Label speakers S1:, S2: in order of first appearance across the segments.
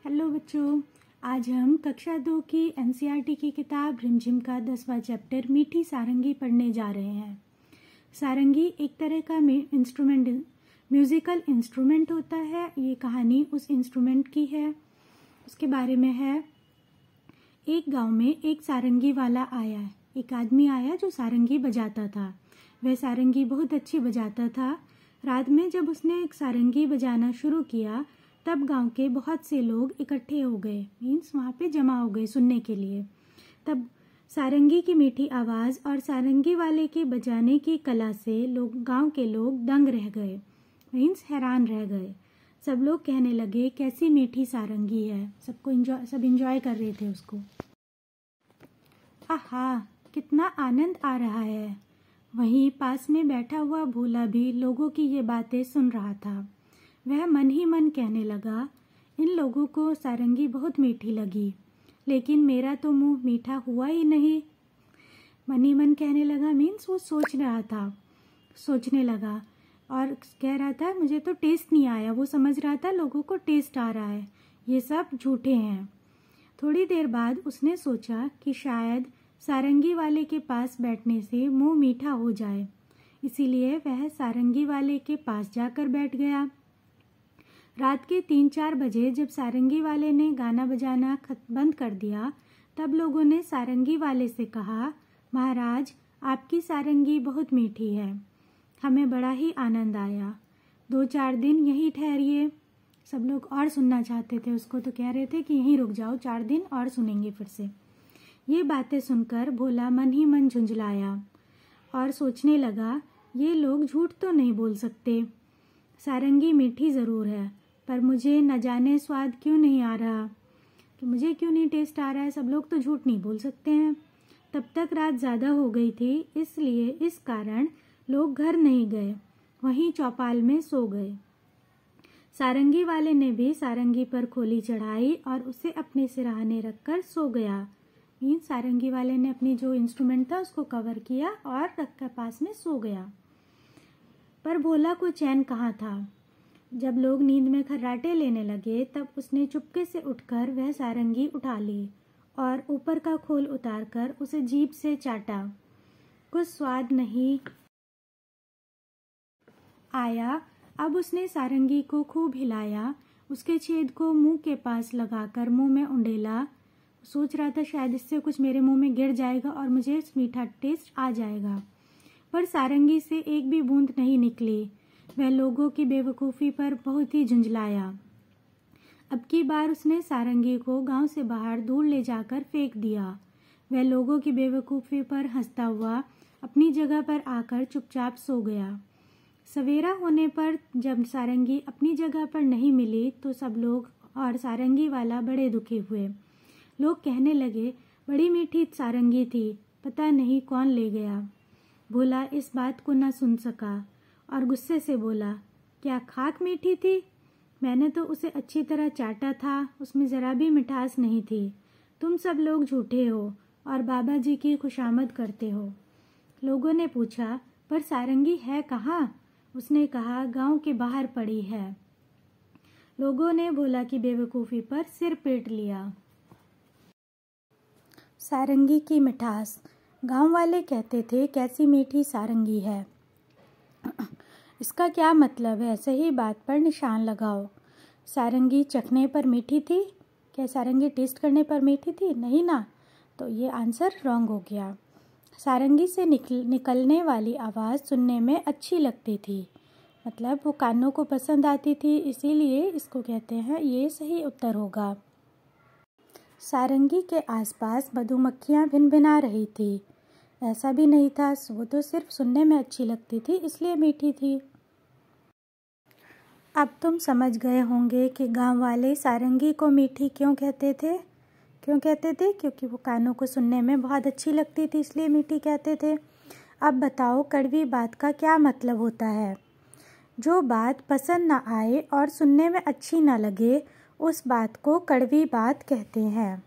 S1: Hello बच्चों, आज हम कक्षा 2 की एनसीईआरटी की किताब रिमझिम का 10वां चैप्टर मीठी सारंगी पढ़ने जा रहे हैं। सारंगी एक तरह का म्यूजिकल इंस्ट्रूमेंट होता है। ये कहानी उस इंस्ट्रूमेंट की है, उसके बारे में है। एक गांव में एक सारंगी वाला आया। एक आदमी आया जो सारंगी बजाता था। वह सारंगी बहुत अच्छी बजाता था। रात में जब उसने एक सारंगी बजाना शुरू किया तब गांव के बहुत से लोग इकट्ठे हो गए, मीन्स वहाँ पे जमा हो गए सुनने के लिए। तब सारंगी की मीठी आवाज़ और सारंगी वाले के बजाने की कला से गांव के लोग दंग रह गए, मीन्स हैरान रह गए। सब लोग कहने लगे कैसी मीठी सारंगी है। सब इंजॉय कर रहे थे उसको। आहा, कितना आनंद आ रहा है। वहीं पास में बैठा हुआ भोला भी लोगों की ये बातें सुन रहा था। वह मन ही मन कहने लगा, इन लोगों को सारंगी बहुत मीठी लगी, लेकिन मेरा तो मुंह मीठा हुआ ही नहीं। मन ही मन कहने लगा, मीन्स वो सोचने लगा और कह रहा था मुझे तो टेस्ट नहीं आया। वो समझ रहा था लोगों को टेस्ट आ रहा है, ये सब झूठे हैं। थोड़ी देर बाद उसने सोचा कि शायद सारंगी वाले के पास बैठने से मुंह मीठा हो जाए, इसीलिए वह सारंगी वाले के पास जाकर बैठ गया। रात के 3-4 बजे जब सारंगी वाले ने गाना बजाना बंद कर दिया तब लोगों ने सारंगी वाले से कहा, महाराज आपकी सारंगी बहुत मीठी है, हमें बड़ा ही आनंद आया, 2-4 दिन यहीं ठहरिए। सब लोग और सुनना चाहते थे उसको, तो कह रहे थे कि यहीं रुक जाओ, 4 दिन और सुनेंगे फिर से। ये बातें सुनकर भोला मन ही मन झुंझलाया और सोचने लगा, ये लोग झूठ तो नहीं बोल सकते। सारंगी मीठी ज़रूर है, पर मुझे न जाने स्वाद क्यों नहीं आ रहा, कि मुझे क्यों नहीं टेस्ट आ रहा है। सब लोग तो झूठ नहीं बोल सकते हैं। तब तक रात ज़्यादा हो गई थी, इसलिए इस कारण लोग घर नहीं गए, वहीं चौपाल में सो गए। सारंगी वाले ने भी सारंगी पर खोली चढ़ाई और उसे अपने सिरहाने रखकर सो गया। मीन्स सारंगी वाले ने अपनी जो इंस्ट्रूमेंट था उसको कवर किया और रखकर पास में सो गया। पर भोला को चैन कहाँ था। जब लोग नींद में खर्राटे लेने लगे तब उसने चुपके से उठकर वह सारंगी उठा ली और ऊपर का खोल उतारकर उसे जीभ से चाटा। कुछ स्वाद नहीं आया। अब उसने सारंगी को खूब हिलाया, उसके छेद को मुंह के पास लगाकर मुंह में उंडेला। सोच रहा था शायद इससे कुछ मेरे मुंह में गिर जाएगा और मुझे मीठा टेस्ट आ जाएगा, पर सारंगी से एक भी बूंद नहीं निकली। वह लोगों की बेवकूफ़ी पर बहुत ही झुंझलाया। अब की बार उसने सारंगी को गांव से बाहर दूर ले जाकर फेंक दिया। वह लोगों की बेवकूफ़ी पर हंसता हुआ अपनी जगह पर आकर चुपचाप सो गया। सवेरा होने पर जब सारंगी अपनी जगह पर नहीं मिली तो सब लोग और सारंगी वाला बड़े दुखी हुए। लोग कहने लगे, बड़ी मीठी सारंगी थी, पता नहीं कौन ले गया। भोला इस बात को न सुन सका और गुस्से से बोला, क्या खाक मीठी थी? मैंने तो उसे अच्छी तरह चाटा था, उसमें ज़रा भी मिठास नहीं थी। तुम सब लोग झूठे हो और बाबा जी की खुशामद करते हो। लोगों ने पूछा, पर सारंगी है कहाँ? उसने कहा, गांव के बाहर पड़ी है। लोगों ने भोला की बेवकूफ़ी पर सिर पीट लिया। सारंगी की मिठास। गांव वाले कहते थे कैसी मीठी सारंगी है। इसका क्या मतलब है? सही बात पर निशान लगाओ। सारंगी चखने पर मीठी थी? क्या सारंगी टेस्ट करने पर मीठी थी? नहीं ना, तो ये आंसर रॉन्ग हो गया। सारंगी से निकलने वाली आवाज़ सुनने में अच्छी लगती थी, मतलब वो कानों को पसंद आती थी, इसीलिए इसको कहते हैं, ये सही उत्तर होगा। सारंगी के आसपास मधुमक्खियाँ भिनभिना रही थी। ऐसा भी नहीं था, वो तो सिर्फ सुनने में अच्छी लगती थी इसलिए मीठी थी। अब तुम समझ गए होंगे कि गांव वाले सारंगी को मीठी क्यों कहते थे। क्योंकि वो कानों को सुनने में बहुत अच्छी लगती थी, इसलिए मीठी कहते थे। अब बताओ, कड़वी बात का क्या मतलब होता है? जो बात पसंद ना आए और सुनने में अच्छी ना लगे, उस बात को कड़वी बात कहते हैं।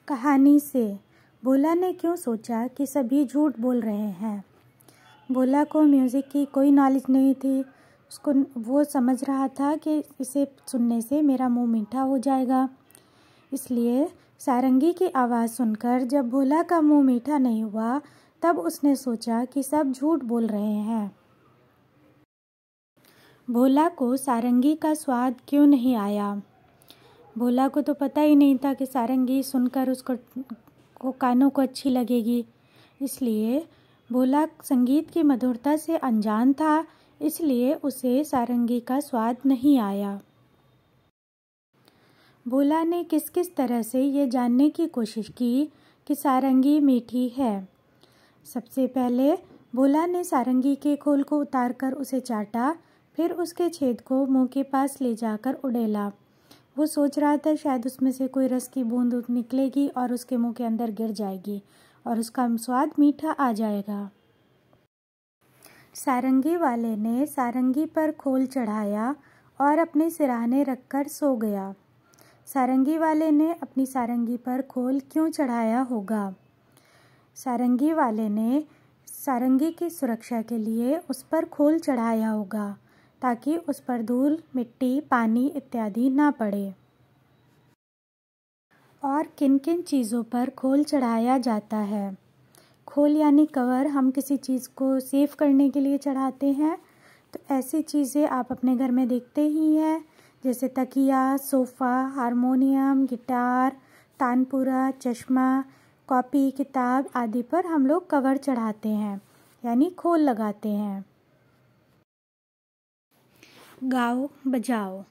S1: कहानी से भोला ने क्यों सोचा कि सभी झूठ बोल रहे हैं। भोला को म्यूज़िक की कोई नॉलेज नहीं थी, उसको वो समझ रहा था कि इसे सुनने से मेरा मुंह मीठा हो जाएगा। इसलिए सारंगी की आवाज़ सुनकर जब भोला का मुंह मीठा नहीं हुआ, तब उसने सोचा कि सब झूठ बोल रहे हैं। भोला को सारंगी का स्वाद क्यों नहीं आया। भोला को तो पता ही नहीं था कि सारंगी सुनकर उसको कानों को अच्छी लगेगी। इसलिए भोला संगीत की मधुरता से अनजान था, इसलिए उसे सारंगी का स्वाद नहीं आया। भोला ने किस किस तरह से ये जानने की कोशिश की कि सारंगी मीठी है। सबसे पहले भोला ने सारंगी के खोल को उतारकर उसे चाटा, फिर उसके छेद को मुंह के पास ले जाकर उड़ेला। वो सोच रहा था शायद उसमें से कोई रस की बूंद निकलेगी और उसके मुंह के अंदर गिर जाएगी और उसका स्वाद मीठा आ जाएगा। सारंगी वाले ने सारंगी पर खोल चढ़ाया और अपने सिरहाने रखकर सो गया। सारंगी वाले ने अपनी सारंगी पर खोल क्यों चढ़ाया होगा? सारंगी वाले ने सारंगी की सुरक्षा के लिए उस पर खोल चढ़ाया होगा, ताकि उस पर धूल, मिट्टी, पानी इत्यादि ना पड़े। और किन किन चीज़ों पर खोल चढ़ाया जाता है? खोल यानी कवर हम किसी चीज़ को सेव करने के लिए चढ़ाते हैं। तो ऐसी चीज़ें आप अपने घर में देखते ही हैं, जैसे तकिया, सोफ़ा, हारमोनियम, गिटार, तानपुरा, चश्मा, कॉपी, किताब आदि पर हम लोग कवर चढ़ाते हैं, यानी खोल लगाते हैं। गाओ बजाओ।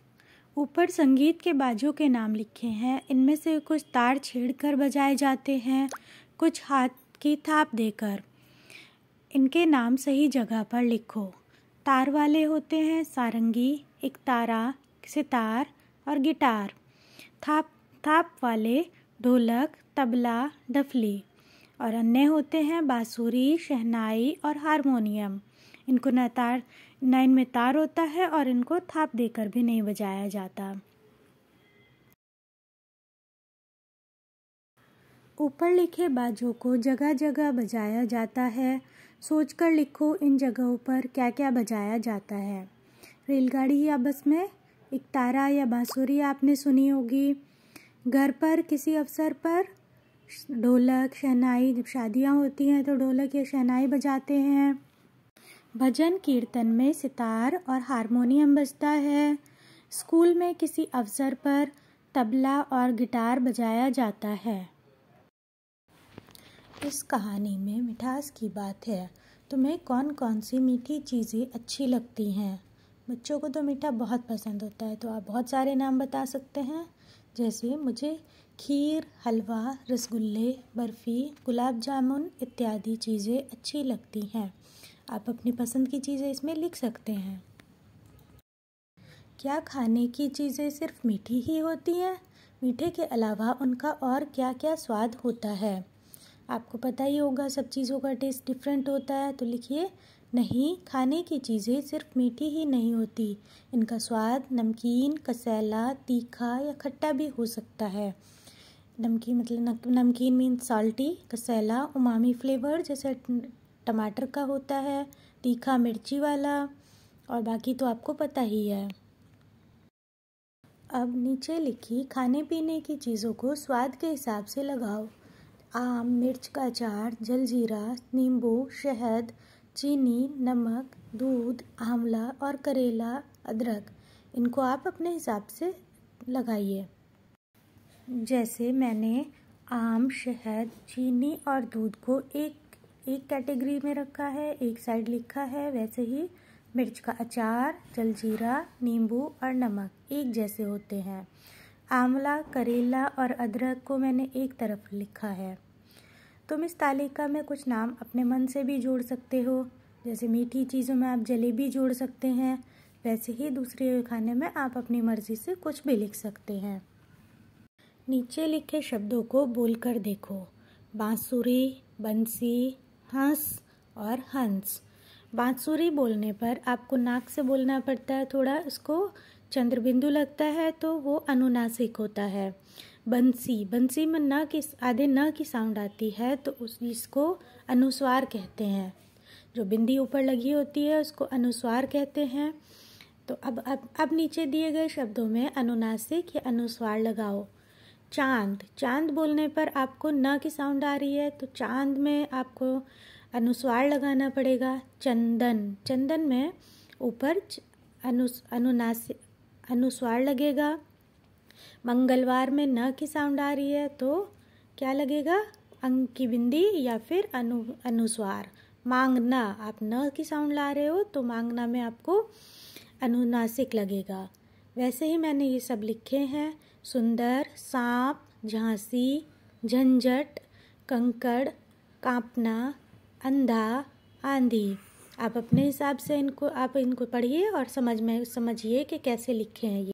S1: ऊपर संगीत के बाजों के नाम लिखे हैं। इनमें से कुछ तार छेड़कर बजाए जाते हैं, कुछ हाथ की थाप देकर। इनके नाम सही जगह पर लिखो। तार वाले होते हैं सारंगी, एकतारा, सितार और गिटार। थाप वाले ढोलक, तबला, डफली। और अन्य होते हैं बांसुरी, शहनाई और हारमोनियम। इनको न इनमें तार होता है और इनको थाप देकर भी नहीं बजाया जाता। ऊपर लिखे बाजों को जगह जगह बजाया जाता है। सोचकर लिखो इन जगहों पर क्या क्या बजाया जाता है। रेलगाड़ी या बस में एकतारा या बांसुरी आपने सुनी होगी। घर पर किसी अवसर पर ढोलक, शहनाई, जब शादियाँ होती हैं तो ढोलक या शहनाई बजाते हैं। भजन कीर्तन में सितार और हारमोनियम बजता है। स्कूल में किसी अवसर पर तबला और गिटार बजाया जाता है। इस कहानी में मिठास की बात है। तुम्हें कौन कौन सी मीठी चीज़ें अच्छी लगती हैं? बच्चों को तो मीठा बहुत पसंद होता है, तो आप बहुत सारे नाम बता सकते हैं। जैसे मुझे खीर, हलवा, रसगुल्ले, बर्फ़ी, गुलाब जामुन इत्यादि चीज़ें अच्छी लगती हैं। आप अपनी पसंद की चीज़ें इसमें लिख सकते हैं। क्या खाने की चीज़ें सिर्फ मीठी ही होती हैं? मीठे के अलावा उनका और क्या क्या स्वाद होता है? आपको पता ही होगा सब चीज़ों का टेस्ट डिफरेंट होता है, तो लिखिए नहीं, खाने की चीज़ें सिर्फ मीठी ही नहीं होती, इनका स्वाद नमकीन, कसैला, तीखा या खट्टा भी हो सकता है। नमकीन मतलब नमकीन मीन्स साल्टी, कसैला उमामी फ्लेवर जैसे टमाटर का होता है, तीखा मिर्ची वाला, और बाकी तो आपको पता ही है। अब नीचे लिखी खाने पीने की चीज़ों को स्वाद के हिसाब से लगाओ। आम, मिर्च का अचार, जलजीरा, नींबू, शहद, चीनी, नमक, दूध, आंवला और करेला, अदरक। इनको आप अपने हिसाब से लगाइए। जैसे मैंने आम, शहद, चीनी और दूध को एक कैटेगरी में रखा है, एक साइड लिखा है, वैसे ही मिर्च का अचार, जलजीरा, नींबू और नमक एक जैसे होते हैं। आंवला, करेला और अदरक को मैंने एक तरफ लिखा है। तुम इस तालिका में कुछ नाम अपने मन से भी जोड़ सकते हो। जैसे मीठी चीज़ों में आप जलेबी जोड़ सकते हैं, वैसे ही दूसरे खाने में आप अपनी मर्ज़ी से कुछ भी लिख सकते हैं। नीचे लिखे शब्दों को बोलकर देखो। बांसुरी, बंसी, हंस और हंस। बांसुरी बोलने पर आपको नाक से बोलना पड़ता है, थोड़ा इसको चंद्रबिंदु लगता है तो वो अनुनासिक होता है। बंसी में न की आधे न की साउंड आती है, तो इसको अनुस्वार कहते हैं। जो बिंदी ऊपर लगी होती है उसको अनुस्वार कहते हैं। तो अब नीचे दिए गए शब्दों में अनुनासिक या अनुस्वार लगाओ। चांद, चांद बोलने पर आपको न की साउंड आ रही है, तो चांद में आपको अनुस्वार लगाना पड़ेगा। चंदन, चंदन में ऊपर अनुनासिक अनुस्वार लगेगा। मंगलवार में न की साउंड आ रही है तो क्या लगेगा? अंक की बिंदी या फिर अनुस्वार। मांगना, आप न की साउंड ला रहे हो तो मांगना में आपको अनुनासिक लगेगा। वैसे ही मैंने ये सब लिखे हैं। सुंदर, सांप, झांसी, झंझट, कंकड़, कांपना, अंधा, आंधी। आप अपने हिसाब से इनको पढ़िए और समझिए कि कैसे लिखे हैं ये।